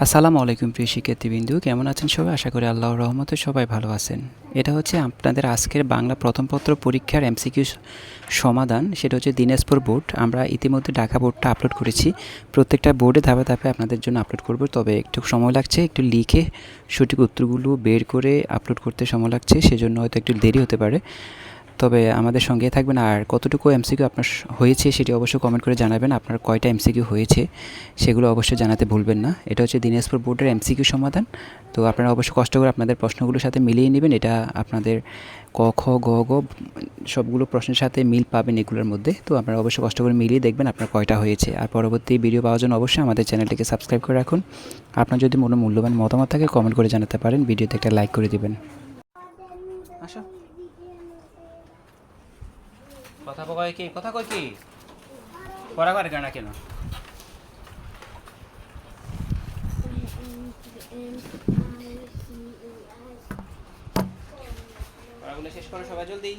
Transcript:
আসসালামু আলাইকুম প্রিয় শিক্ষার্থীবৃন্দু, কেমন আছেন সবাই? আশা করি আল্লাহর রহমতে সবাই ভালো আছেন। এটা হচ্ছে আপনাদের আজকের বাংলা প্রথম পত্র পরীক্ষার এমসিকিউ সমাধান। সেটা হচ্ছে দিনাজপুর বোর্ড। আমরা ইতিমধ্যে ঢাকা বোর্ডটা আপলোড করেছি। প্রত্যেকটা বোর্ডে ধাপে ধাপে আপনাদের জন্য আপলোড করব, তবে একটু সময় লাগছে। একটু লিখে সঠিক উত্তরগুলো বের করে আপলোড করতে সময় লাগছে, সেজন্য হয়তো একটু দেরি হতে পারে। তবে আমাদের সঙ্গে থাকবেন। আর কতটুকু এমসিকিউ আপনার হয়েছে সেটি অবশ্যই কমেন্ট করে জানাবেন। আপনার কয়টা এমসিকিউ হয়েছে সেগুলো অবশ্যই জানাতে ভুলবেন না। এটা হচ্ছে দিনাজপুর বোর্ডের এমসিকিউ সমাধান। তো আপনারা অবশ্যই কষ্ট করে আপনাদের প্রশ্নগুলোর সাথে মিলিয়ে নেবেন। এটা আপনাদের ক খ গ ঘ সবগুলো প্রশ্নের সাথে মিল পাবেন এগুলোর মধ্যে। তো আপনারা অবশ্যই কষ্ট করে মিলিয়ে দেখবেন আপনার কয়টা হয়েছে। আর পরবর্তী ভিডিও পাওয়ার জন্য অবশ্যই আমাদের চ্যানেলটিকে সাবস্ক্রাইব করে রাখুন। আপনার যদি কোনো মূল্যবান মতামত থাকে কমেন্ট করে জানাতে পারেন। ভিডিওতে একটা লাইক করে দিবেন। আসো, কথা কয় কি? কথা কয় কি? পড়া করে কেন কেন? পড়াগুলো শেষ করো সবাই জলদি।